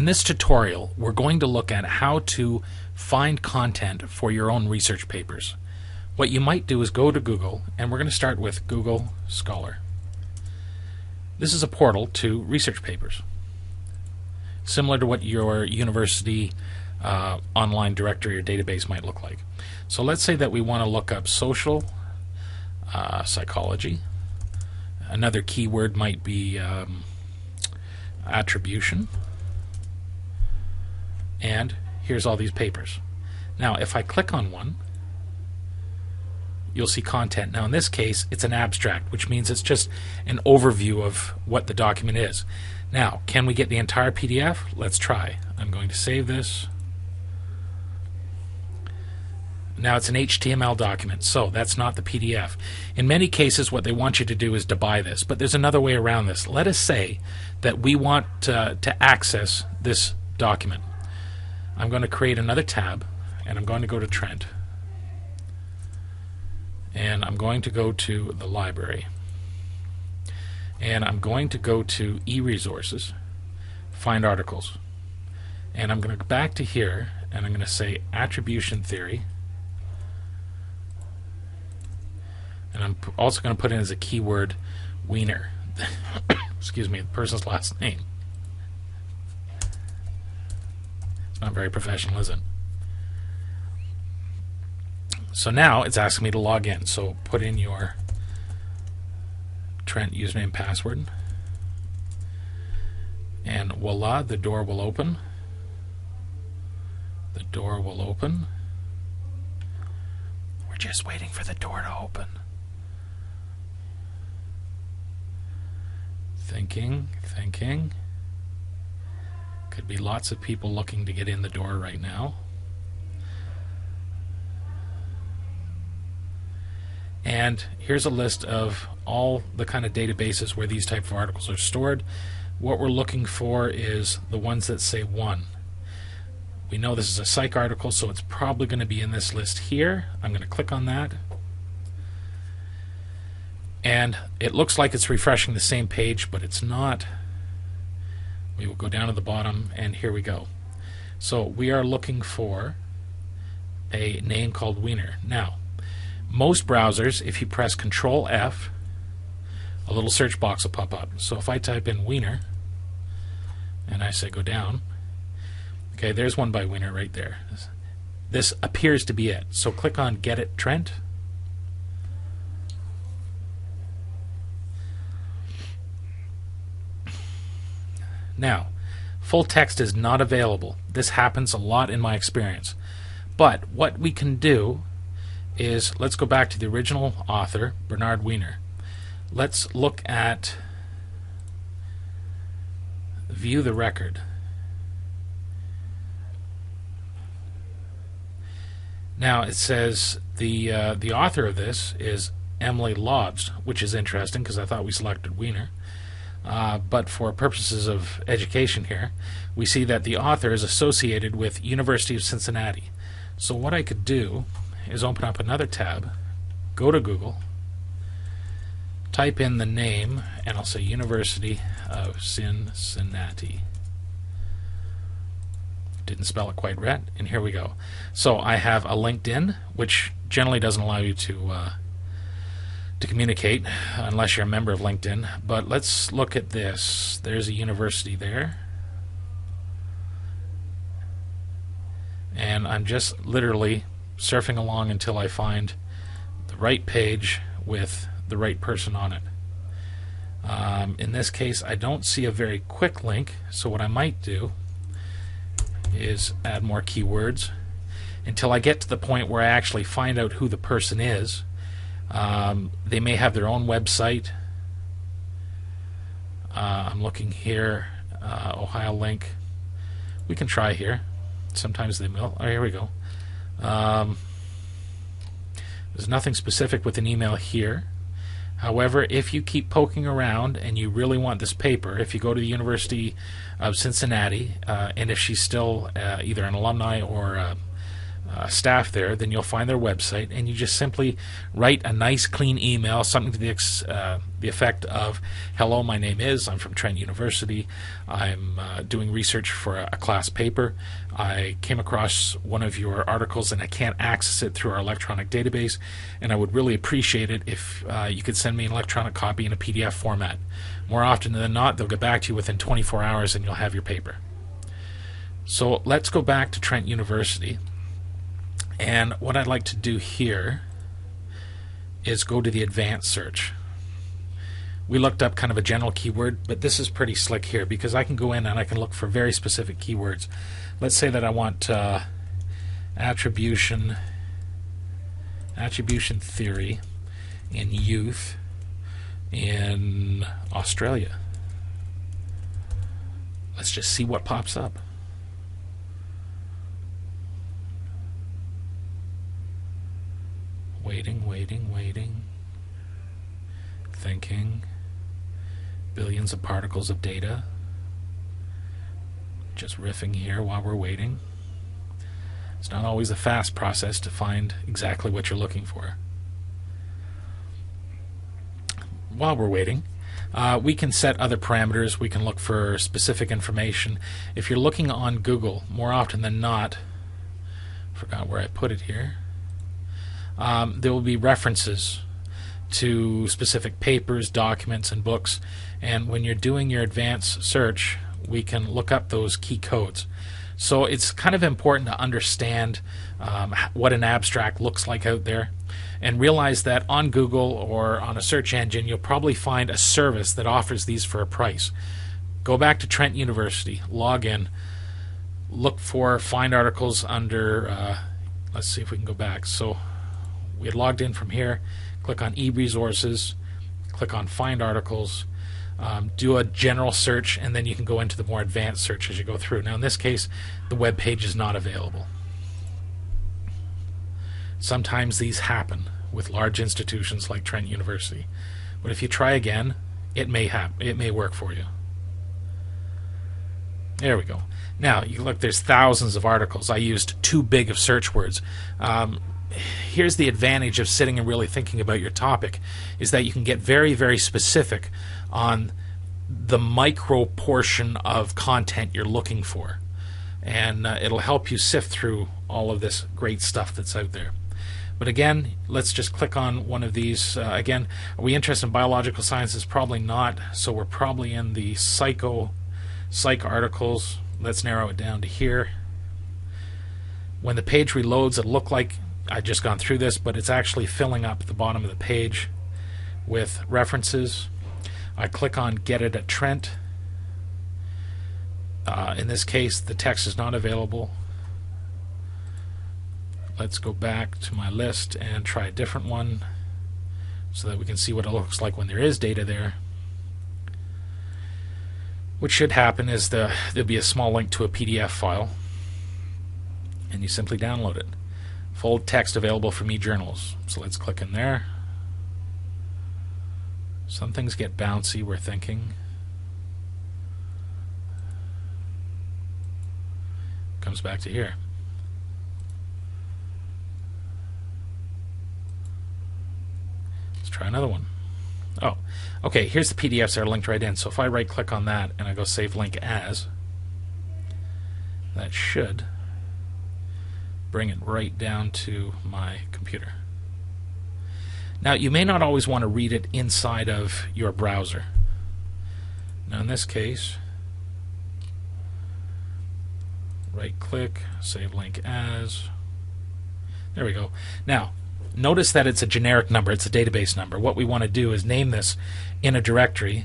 In this tutorial, we're going to look at how to find content for your own research papers. What you might do is go to Google, and we're going to start with Google Scholar. This is a portal to research papers, similar to what your university online directory or database might look like. So let's say that we want to look up social psychology. Another keyword might be attribution. And here's all these papers. Now, if I click on one, you'll see content. Now, in this case, it's an abstract, which means it's just an overview of what the document is. Now, can we get the entire PDF? Let's try. I'm going to save this. Now it's an HTML document, so that's not the PDF. In many cases, what they want you to do is to buy this, but there's another way around this. Let us say that we want to access this document. I'm going to create another tab, and I'm going to go to Trent. And I'm going to go to the library. And I'm going to go to e-resources, find articles. And I'm going to go back to here, and I'm going to say attribution theory. And I'm also going to put in as a keyword Wiener. Excuse me, the person's last name. It's not very professional, is it? So now it's asking me to log in. So put in your Trent username and password. And voila, the door will open. The door will open. We're just waiting for the door to open. Thinking. Could be lots of people looking to get in the door right now. And here's a list of all the kind of databases where these type of articles are stored. What we're looking for is the ones that say 1. We know this is a Psych article, so it's probably going to be in this list here. I'm going to click on that. And it looks like it's refreshing the same page, but it's not. We will go down to the bottom, and here we go. So we are looking for a name called Wiener. Now, most browsers, if you press Control F, a little search box will pop up. So if I type in Wiener, and I say go down, okay, there's one by Wiener right there. This appears to be it. So click on Get It Trent. Now, full text is not available. This happens a lot in my experience. But what we can do is, let's go back to the original author, Bernard Wiener. Let's look at view the record. Now it says the author of this is Emily Lobs, which is interesting because I thought we selected Wiener. But for purposes of education here, we see that the author is associated with University of Cincinnati. So what I could do is open up another tab, go to Google, type in the name, and I'll say University of Cincinnati. Didn't spell it quite right, and here we go. So I have a LinkedIn, which generally doesn't allow you to communicate unless you're a member of LinkedIn. But let's look at this. There's a university there. And I'm just literally surfing along until I find the right page with the right person on it. In this case, I don't see a very quick link, so what I might do is add more keywords until I get to the point where I actually find out who the person is. They may have their own website. I'm looking here, Ohio link. We can try here. Sometimes they will. Oh, here we go. There's nothing specific with an email here. However, if you keep poking around and you really want this paper, if you go to the University of Cincinnati, and if she's still either an alumni or staff there, then you'll find their website, and you just simply write a nice clean email, something to the effect of, hello, my name is, I'm from Trent University, I'm doing research for a class paper, I came across one of your articles and I can't access it through our electronic database, and I would really appreciate it if you could send me an electronic copy in a PDF format. More often than not, they'll get back to you within 24 hours and you'll have your paper. So let's go back to Trent University. And what I'd like to do here is go to the advanced search. We looked up kind of a general keyword, but this is pretty slick here because I can go in and I can look for very specific keywords. Let's say that I want attribution theory in youth in Australia. Let's just see what pops up. Waiting. Thinking. Billions of particles of data. Just riffing here while we're waiting. It's not always a fast process to find exactly what you're looking for. While we're waiting, we can set other parameters. We can look for specific information. If you're looking on Google, more often than not, forgot where I put it here, there will be references to specific papers, documents, and books. And when you're doing your advanced search, we can look up those key codes. So it's kind of important to understand what an abstract looks like out there, and realize that on Google or on a search engine, you'll probably find a service that offers these for a price. Go back to Trent University, log in, look for find articles under, let's see if we can go back. So we had logged in from here, click on e-resources, click on find articles, do a general search, and then you can go into the more advanced search as you go through. Now in this case, the web page is not available. Sometimes these happen with large institutions like Trent University, but if you try again, it may work for you. There we go. Now you look, there's thousands of articles. I used too big of search words. Here's the advantage of sitting and really thinking about your topic, is that you can get very, very specific on the micro portion of content you're looking for, and it'll help you sift through all of this great stuff that's out there. But again, let's just click on one of these. Again, are we interested in biological sciences? Probably not, so we're probably in the psych articles. Let's narrow it down to here. When the page reloads, it'll look like I've just gone through this, but it's actually filling up the bottom of the page with references. I click on Get It at Trent. In this case, the text is not available. Let's go back to my list and try a different one so that we can see what it looks like when there is data there. What should happen is there'll be a small link to a PDF file, and you simply download it. Full text available from eJournals. So let's click in there. Some things get bouncy, we're thinking. Comes back to here. Let's try another one. Oh, okay, here's the PDFs that are linked right in. So if I right click on that and I go save link as, that should bring it right down to my computer. Now you may not always want to read it inside of your browser. Now in this case, right click, save link as. There we go. Now notice that it's a generic number, it's a database number. What we want to do is name this in a directory.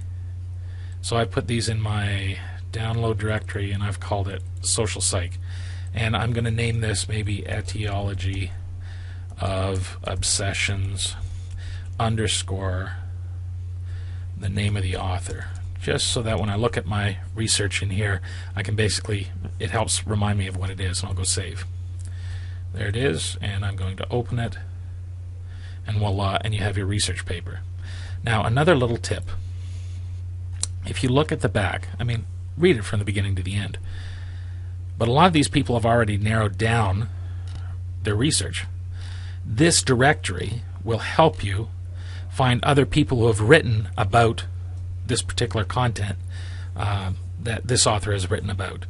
So I put these in my download directory and I've called it Social Psych. And I'm going to name this maybe etiology of obsessions underscore the name of the author, just so that when I look at my research in here, I can basically, it helps remind me of what it is, and I'll go save. There it is, and I'm going to open it, and voila, and you have your research paper. Now another little tip, if you look at the back, I mean, read it from the beginning to the end, but a lot of these people have already narrowed down their research. This directory will help you find other people who have written about this particular content that this author has written about.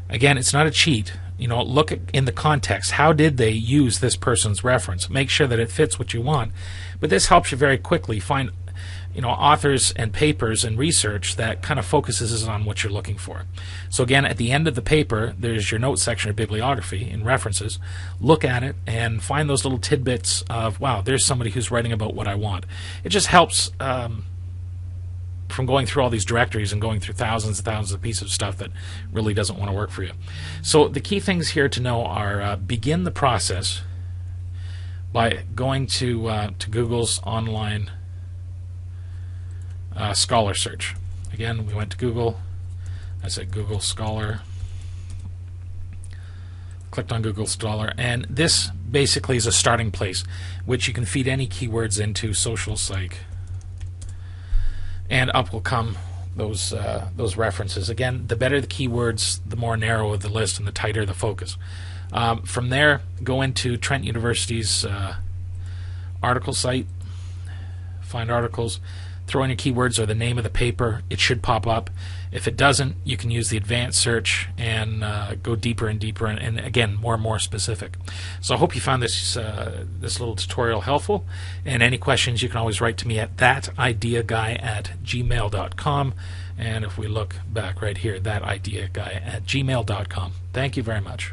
Again, it's not a cheat. Look in the context. How did they use this person's reference? Make sure that it fits what you want. But this helps you very quickly find authors and papers and research that kind of focuses on what you're looking for. So again, at the end of the paper, there's your notes section of bibliography and references. Look at it and find those little tidbits of, wow, there's somebody who's writing about what I want. It just helps from going through all these directories and going through thousands and thousands of pieces of stuff that really doesn't want to work for you. So the key things here to know are begin the process by going to Google's online Scholar search. Again, we went to Google. I said Google Scholar. Clicked on Google Scholar, and this basically is a starting place which you can feed any keywords into, social, psych, and up will come those references. Again, the better the keywords, the more narrow the list and the tighter the focus. From there, go into Trent University's article site, find articles, throw in your keywords or the name of the paper. It should pop up. If it doesn't, you can use the advanced search and go deeper and deeper, and again, more and more specific. So I hope you found this little tutorial helpful. And any questions, you can always write to me at thatideaguy@gmail.com. And if we look back right here, thatideaguy@gmail.com. Thank you very much.